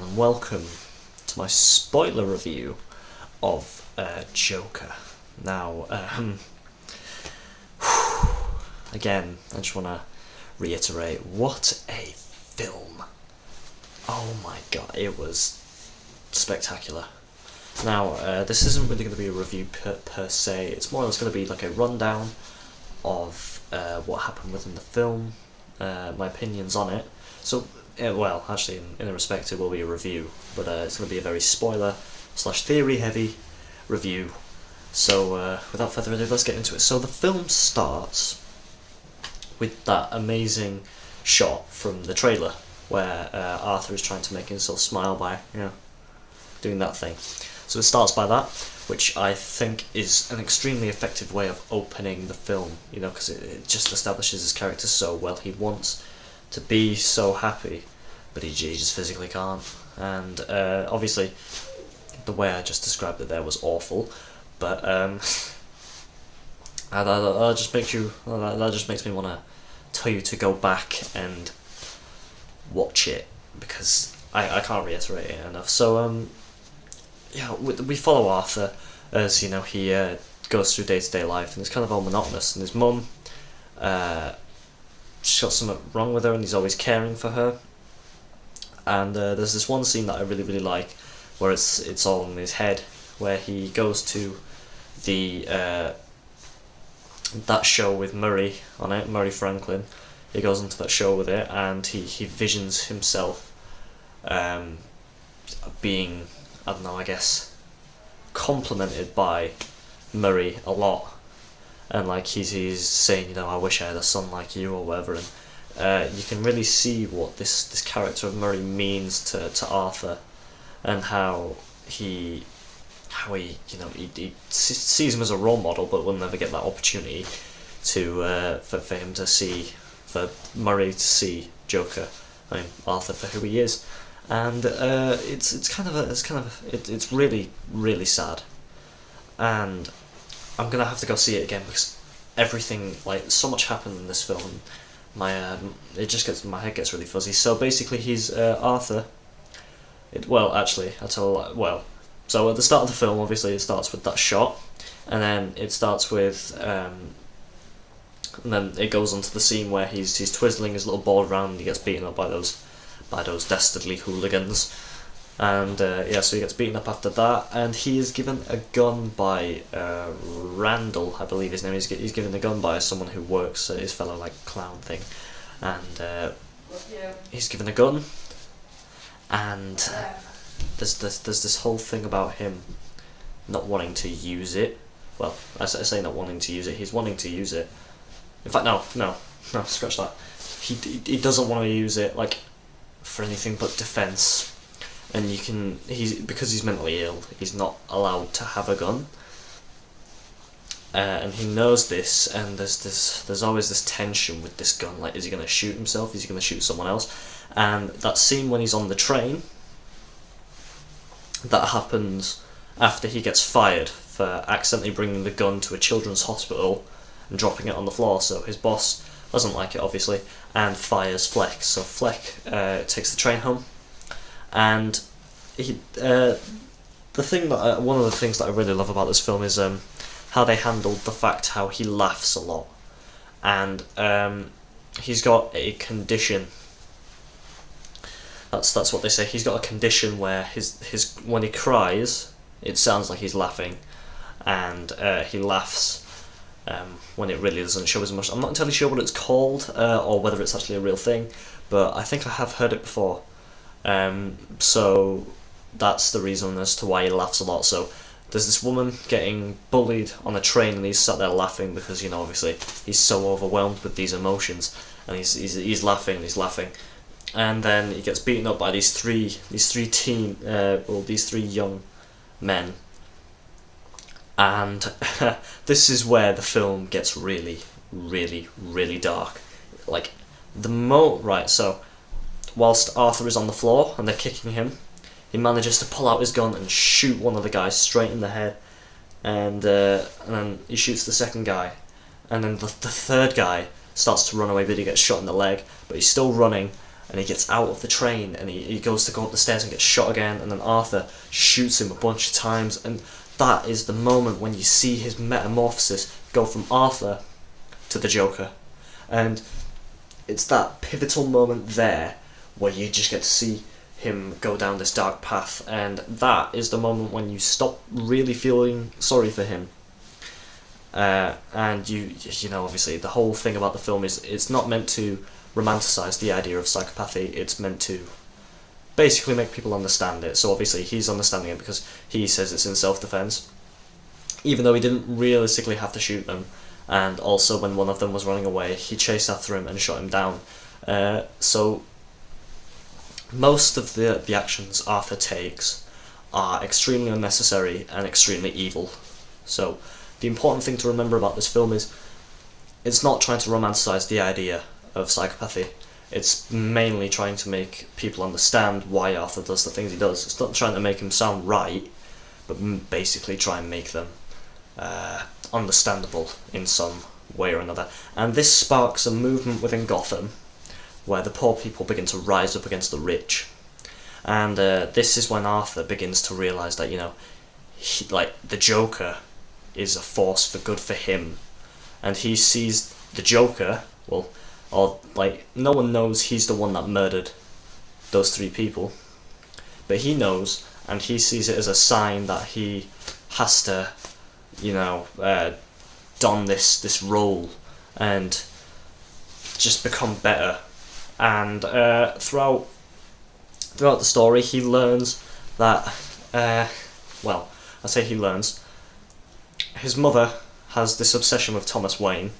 everyone, and welcome to my spoiler review of Joker. Now, again, I just want to reiterate, what a film. Oh my god, it was spectacular. Now, this isn't really going to be a review per se, it's more or less going to be like a rundown of what happened within the film, my opinions on it. So, well, actually, in a respect, it will be a review, but it's going to be a very spoiler/theory heavy review. So, without further ado, let's get into it. So, the film starts with that amazing shot from the trailer where Arthur is trying to make himself smile by, doing that thing. So it starts by that, which I think is an extremely effective way of opening the film, because it just establishes his character so well. He wants to be so happy, but he just physically can't. And obviously, the way I just described it there was awful, but that just makes me want to tell you to go back and watch it, because I can't reiterate it enough. So we follow Arthur as he goes through day-to-day life, and it's kind of all monotonous. And his mum, she's got something wrong with her, and he's always caring for her. And there's this one scene that I really like, where it's all in his head, where he goes to the that show with Murray on it, Murray Franklin. He goes into that show with it, and he visions himself being, I don't know, I guess, complimented by Murray a lot, and like he's saying, I wish I had a son like you or whatever, and you can really see what this character of Murray means to Arthur, and how he sees him as a role model, but will never get that opportunity to for Murray to see Joker, Arthur, for who he is. And it's really sad, and I'm gonna have to go see it again, because everything, so much happened in this film. My head gets really fuzzy. So basically, he's Arthur. So at the start of the film, obviously, it starts with that shot, and then it starts with and then it goes on to the scene where he's twizzling his little board around, and he gets beaten up by those dastardly hooligans, and so he gets beaten up after that, and he is given a gun by Randall, I believe his name is. He's given a gun by someone who works at his fellow clown thing, and he's given a gun, and there's this whole thing about him not wanting to use it. Well, I say not wanting to use it. He's wanting to use it. In fact, no, scratch that. He doesn't want to use it for anything but defense, and because he's mentally ill, he's not allowed to have a gun, and he knows this, and there's always this tension with this gun. Is he going to shoot himself? Is he going to shoot someone else? And that scene when he's on the train, that happens after he gets fired for accidentally bringing the gun to a children's hospital and dropping it on the floor. So his boss doesn't like it, obviously, and fires Fleck. So Fleck takes the train home, and one of the things that I really love about this film is how they handled the fact how he laughs a lot, and he's got a condition. That's what they say. He's got a condition where his when he cries, it sounds like he's laughing, and he laughs when it really doesn't show as much. I'm not entirely sure what it's called, or whether it's actually a real thing, but I think I have heard it before. So that's the reason as to why he laughs a lot. So there's this woman getting bullied on a train, and he's sat there laughing because and he's laughing, and then he gets beaten up by these three young men. And this is where the film gets really, really, really dark. So whilst Arthur is on the floor and they're kicking him, he manages to pull out his gun and shoot one of the guys straight in the head, and then he shoots the second guy, and then the third guy starts to run away, but he gets shot in the leg, but he's still running, and he gets out of the train, and he goes to go up the stairs and gets shot again, and then Arthur shoots him a bunch of times, and that is the moment when you see his metamorphosis go from Arthur to the Joker. And it's that pivotal moment there where you just get to see him go down this dark path, and that is the moment when you stop really feeling sorry for him. And you know, obviously the whole thing about the film is it's not meant to romanticize the idea of psychopathy, it's meant to basically make people understand it. So obviously he's understanding it because he says it's in self-defense, even though he didn't realistically have to shoot them. And also when one of them was running away, he chased after him and shot him down. So most of the actions Arthur takes are extremely unnecessary and extremely evil. So the important thing to remember about this film is it's not trying to romanticize the idea of psychopathy. It's mainly trying to make people understand why Arthur does the things he does. It's not trying to make him sound right, but basically try and make them understandable in some way or another. And this sparks a movement within Gotham where the poor people begin to rise up against the rich. And this is when Arthur begins to realise that, you know, the Joker is a force for good for him. And he sees the Joker, no one knows he's the one that murdered those 3 people, but he knows, and he sees it as a sign that he has to, you know, don this role and just become better. And throughout the story, he learns that, I say he learns, his mother has this obsession with Thomas Wayne,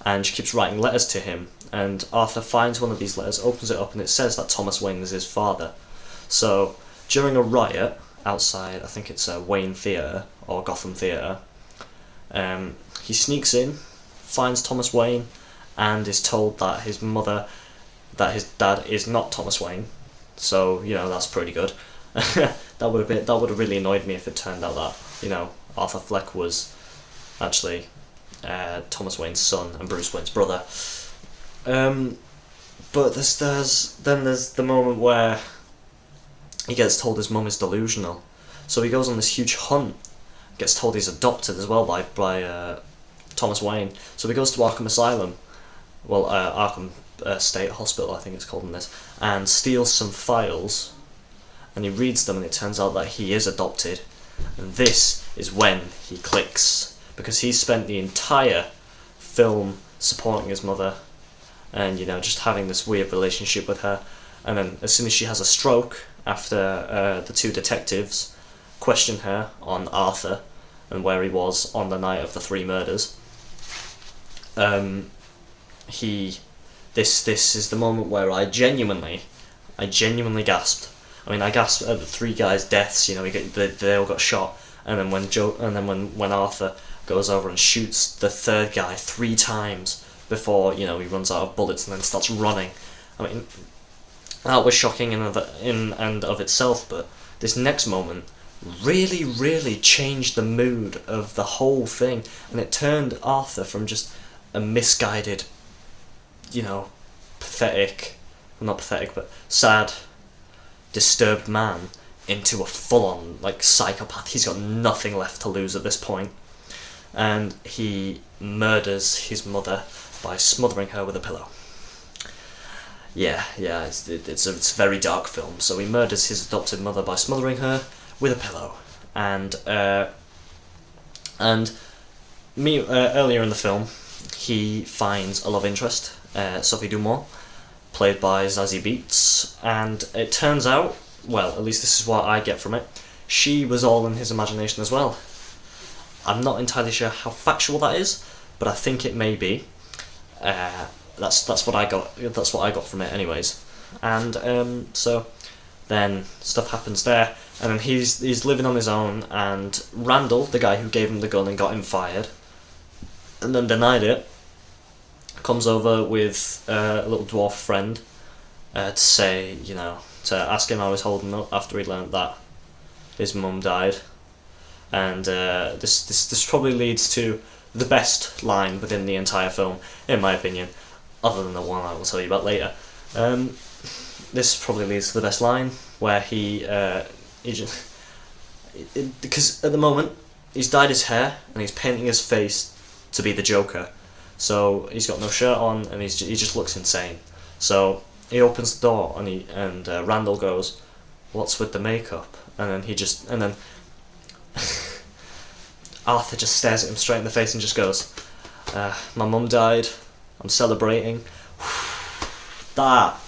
and she keeps writing letters to him, and Arthur finds one of these letters, opens it up, and it says that Thomas Wayne is his father. So during a riot outside, I think it's a Wayne Theatre or Gotham Theatre, he sneaks in, finds Thomas Wayne, and is told that his dad is not Thomas Wayne. So, you know, that's pretty good. That would have really annoyed me if it turned out that, you know, Arthur Fleck was actually Thomas Wayne's son and Bruce Wayne's brother. But there's the moment where he gets told his mum is delusional, so he goes on this huge hunt, gets told he's adopted as well by Thomas Wayne, so he goes to Arkham Asylum, Arkham State Hospital I think it's called in this, and steals some files, and he reads them, and it turns out that he is adopted. And this is when he clicks, because he spent the entire film supporting his mother and, you know, just having this weird relationship with her, and then as soon as she has a stroke after the 2 detectives question her on Arthur and where he was on the night of the 3 murders, this is the moment where I genuinely gasped. I mean, I gasped at the 3 guys' deaths. You know, they all got shot, and then when Arthur goes over and shoots the 3rd guy 3 times before, you know, he runs out of bullets and then starts running. I mean, that was shocking in and of itself. But this next moment really, really changed the mood of the whole thing, and it turned Arthur from just a misguided, you know, sad, disturbed man into a full-on, like, psychopath. He's got nothing left to lose at this point, and he murders his mother by smothering her with a pillow. Yeah, it's a very dark film. So he murders his adopted mother by smothering her with a pillow, and earlier in the film, he finds a love interest, Sophie Dumont, played by Zazie Beetz, and it turns out, well, at least this is what I get from it, she was all in his imagination as well. I'm not entirely sure how factual that is, but I think it may be. That's what I got from it, anyways. And so then stuff happens there, and then he's living on his own, and Randall, the guy who gave him the gun and got him fired, and then denied it, comes over with a little dwarf friend to say, you know, to ask him how he's holding up after he learnt that his mum died. And this probably leads to the best line within the entire film, in my opinion, other than the one I will tell you about later. this probably leads to the best line, where he just because at the moment he's dyed his hair and he's painting his face to be the Joker, so he's got no shirt on and he just looks insane. So he opens the door and Randall goes, "What's with the makeup?" And then Arthur just stares at him straight in the face and just goes, "My mum died. I'm celebrating." That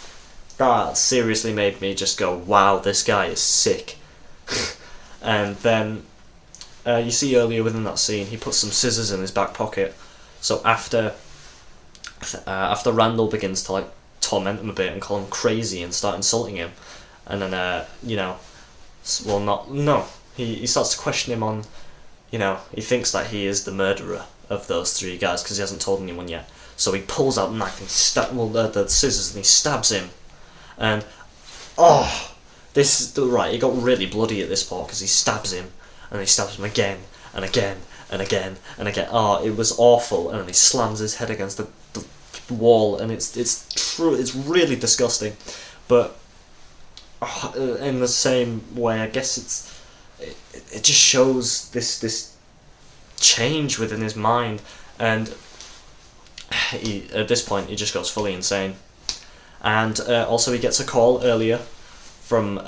seriously made me just go, "Wow, this guy is sick." And then you see earlier within that scene, he puts some scissors in his back pocket. So after Randall begins to like torment him a bit and call him crazy and start insulting him, and then he starts to question him on, he thinks that he is the murderer of those three guys because he hasn't told anyone yet. So he pulls out the knife and the scissors and he stabs him, and this is right. He got really bloody at this part because he stabs him and he stabs him again and again and again and again. It was awful. And then he slams his head against the wall, and it's true. It's really disgusting, but in the same way, I guess it just shows this change within his mind, and at this point he just goes fully insane. And also he gets a call earlier from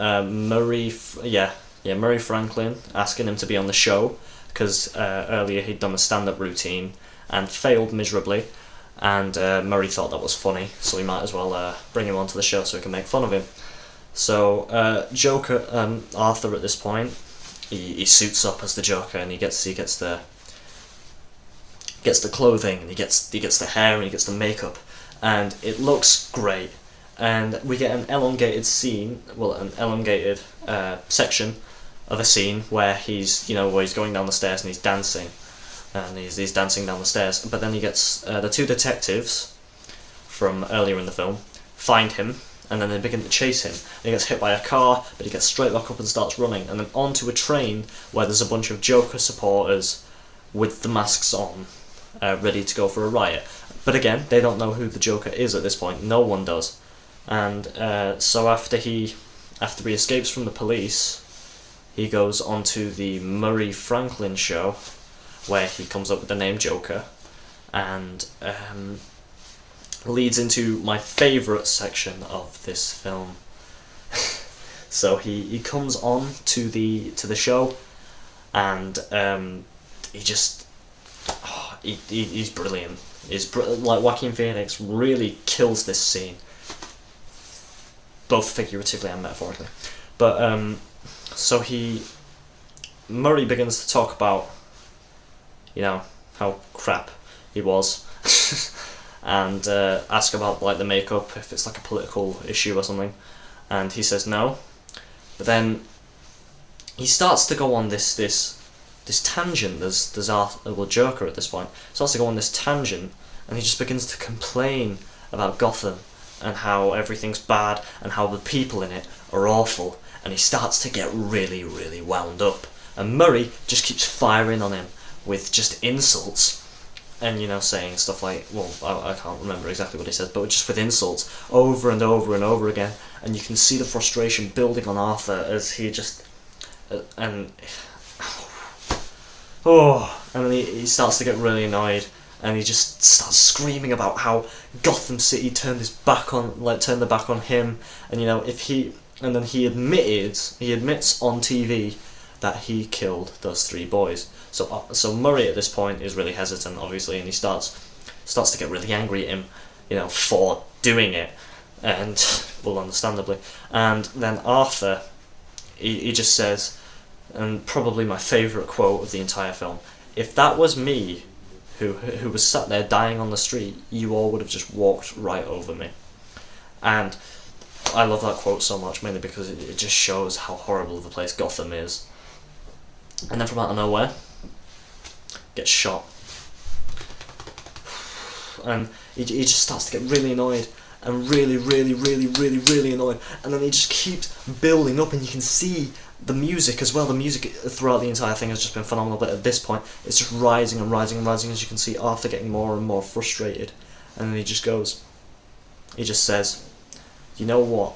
Murray Franklin asking him to be on the show because earlier he'd done a stand-up routine and failed miserably, and Murray thought that was funny, so he might as well bring him onto the show so he can make fun of him. So Arthur at this point, he suits up as the Joker, and he gets the clothing, and he gets the hair, and he gets the makeup, and it looks great. And we get an elongated section of a scene where he's going down the stairs and he's dancing, and he's dancing down the stairs. But then he gets the two detectives from earlier in the film find him, and then they begin to chase him. And he gets hit by a car, but he gets straight back up and starts running, and then onto a train where there's a bunch of Joker supporters with the masks on, ready to go for a riot. But again, they don't know who the Joker is at this point. No one does. And so after he escapes from the police, he goes onto the Murray Franklin show, where he comes up with the name Joker, and leads into my favourite section of this film. So he comes on to the show, and he's brilliant. Like Joaquin Phoenix really kills this scene, both figuratively and metaphorically. But so Murray begins to talk about how crap he was, and ask about like the makeup, if it's like a political issue or something, and he says no. But then he starts to go on this tangent. There's Arthur, Joker at this point, starts to go on this tangent, and he just begins to complain about Gotham and how everything's bad and how the people in it are awful, and he starts to get really, really wound up. And Murray just keeps firing on him with just insults, and saying stuff like, well, I can't remember exactly what he says, but just with insults over and over and over again. And you can see the frustration building on Arthur as he just and then he starts to get really annoyed, and he just starts screaming about how Gotham City turned their back on him, and then he admits on TV that he killed those three boys. So Murray at this point is really hesitant, obviously, and he starts to get really angry at him, for doing it, and well, understandably. And then Arthur, he just says, and probably my favourite quote of the entire film, "If that was me, who was sat there dying on the street, you all would have just walked right over me." And I love that quote so much, mainly because it just shows how horrible the place Gotham is. And then from out of nowhere, gets shot. And he just starts to get really annoyed, and really, really, really, really, really annoyed. And then he just keeps building up, and you can see the music as well. The music throughout the entire thing has just been phenomenal, but at this point, it's just rising and rising and rising, as you can see Arthur getting more and more frustrated. And then he just says, "You know what?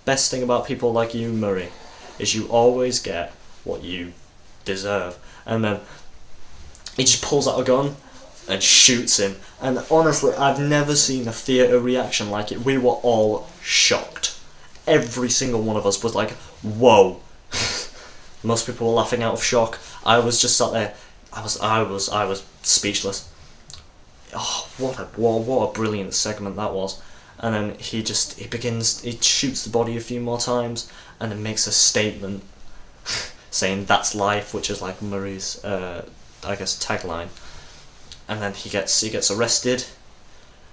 best thing about people like you, Murray, is you always get what you deserve. And then he just pulls out a gun and shoots him. And honestly, I've never seen a theatre reaction like it. We were all shocked. Every single one of us was like, whoa. Most people were laughing out of shock. I was just sat there. I was speechless. Oh, what a brilliant segment that was. And then he shoots the body a few more times, and then makes a statement saying that's life, which is like Murray's, I guess, tagline. And then he gets arrested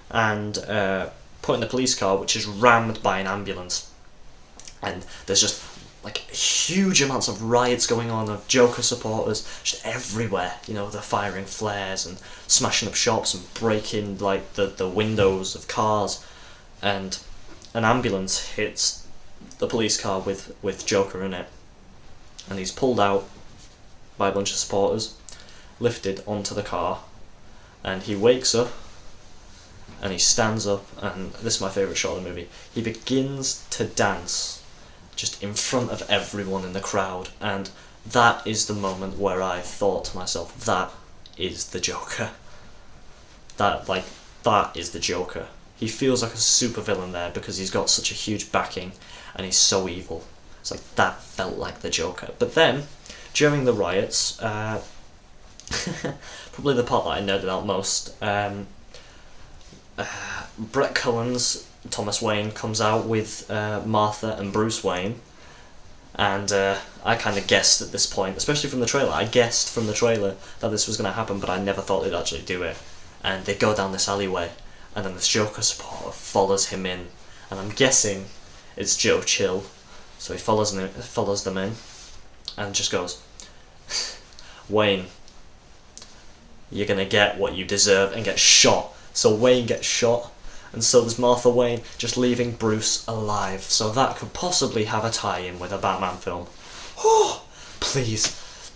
and put in the police car, which is rammed by an ambulance. And there's just like huge amounts of riots going on of Joker supporters just everywhere. You know, they're firing flares and smashing up shops and breaking like the windows of cars. And an ambulance hits the police car with Joker in it, and he's pulled out by a bunch of supporters, lifted onto the car, and he wakes up and he stands up, and this is my favourite shot of the movie. He begins to dance just in front of everyone in the crowd, and that is the moment where I thought to myself, that is the Joker. That is the Joker. He feels like a supervillain there because he's got such a huge backing and he's so evil. It's like, that felt like the Joker. But then, during the riots, probably the part that I nerded out most, Brett Cullen's Thomas Wayne comes out with Martha and Bruce Wayne, and I kind of guessed at this point, especially from the trailer, I guessed from the trailer that this was going to happen, but I never thought they'd actually do it. And they go down this alleyway, and then this Joker supporter follows him in, and I'm guessing it's Joe Chill, so he follows them in, and just goes, Wayne, you're gonna get what you deserve, and get shot. So Wayne gets shot, and so there's Martha Wayne just leaving Bruce alive, so that could possibly have a tie-in with a Batman film. Oh, please.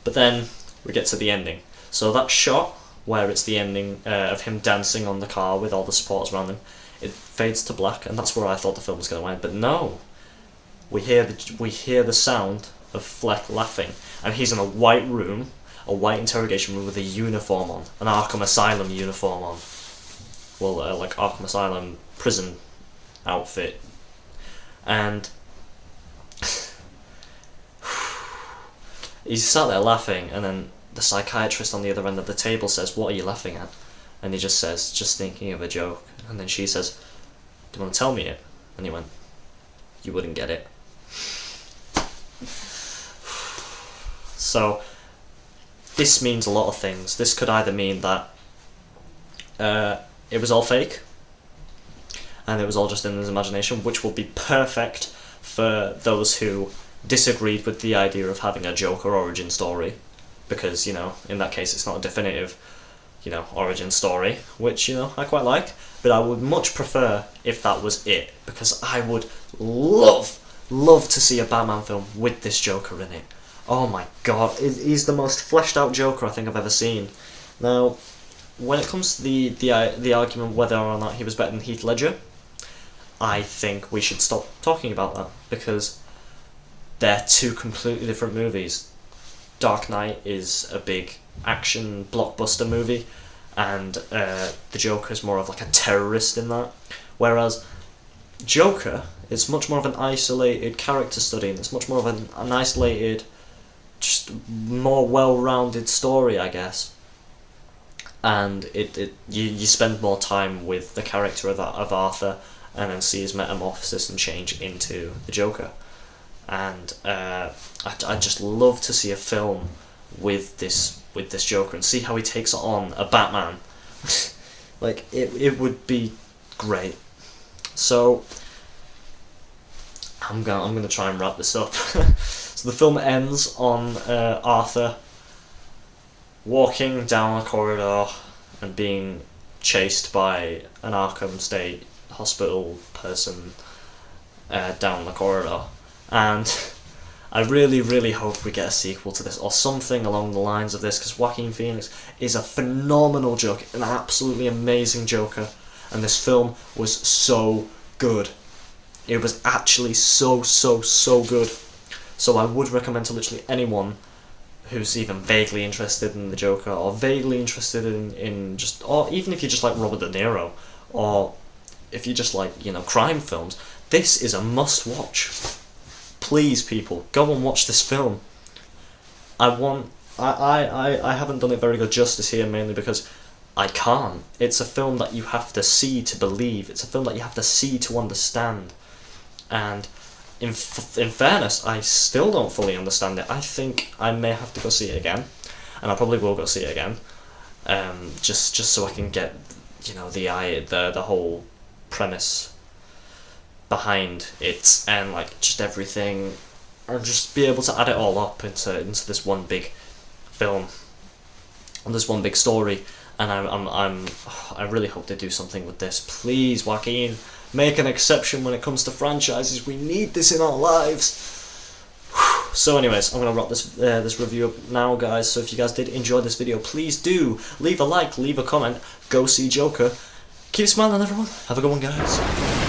But then we get to the ending. So that shot, where it's the ending of him dancing on the car with all the supporters around him, it fades to black, and that's where I thought the film was going to end. But no, we hear the sound of Fleck laughing, and he's in a white room, a white interrogation room with a uniform on, an Arkham Asylum uniform on. Well, like Arkham Asylum prison outfit, and he's sat there laughing, and then the psychiatrist on the other end of the table says, "What are you laughing at?" And he just says, "Just thinking of a joke." And then she says, "Do you want to tell me it?" And he went, "You wouldn't get it." So this means a lot of things. This could either mean that it was all fake, and it was all just in his imagination, which will be perfect for those who disagreed with the idea of having a Joker origin story, because, you know, in that case it's not a definitive, you know, origin story, which, you know, I quite like, but I would much prefer if that was it, because I would love to see a Batman film with this Joker in it. Oh my god, he's the most fleshed out Joker I think I've ever seen. Now, when it comes to the argument whether or not he was better than Heath Ledger, I think we should stop talking about that, because they're two completely different movies. Dark Knight is a big action blockbuster movie, and the Joker is more of like a terrorist in that, whereas Joker is much more of an isolated character study, and it's much more of an isolated, just more well-rounded story, I guess. And you spend more time with the character of Arthur, and then see his metamorphosis and change into the Joker. And I'd just love to see a film with this Joker and see how he takes on a Batman. Like, it would be great. So I'm gonna try and wrap this up. So the film ends on Arthur walking down a corridor and being chased by an Arkham State Hospital person down the corridor. And I really hope we get a sequel to this, or something along the lines of this, because Joaquin Phoenix is a phenomenal Joker, an absolutely amazing Joker, and this film was so good. It was actually so good. So I would recommend to literally anyone who's even vaguely interested in the Joker, or vaguely interested in just, or even if you just like Robert De Niro, or if you just like, you know, crime films, this is a must watch. Please, people, go and watch this film. I haven't done it very good justice here, mainly because I can't. It's a film that you have to see to believe. It's a film that you have to see to understand. And in fairness, I still don't fully understand it. I think I may have to go see it again, and I probably will go see it again, just so I can get, you know, the whole premise behind it, and like just everything, or just be able to add it all up into this one big film, and this one big story. And I really hope they do something with this. Please, Joaquin, make an exception when it comes to franchises. We need this in our lives. So anyways, I'm going to wrap this review up now, guys. So if you guys did enjoy this video, please do leave a like, leave a comment, go see Joker. Keep smiling, everyone. Have a good one, guys.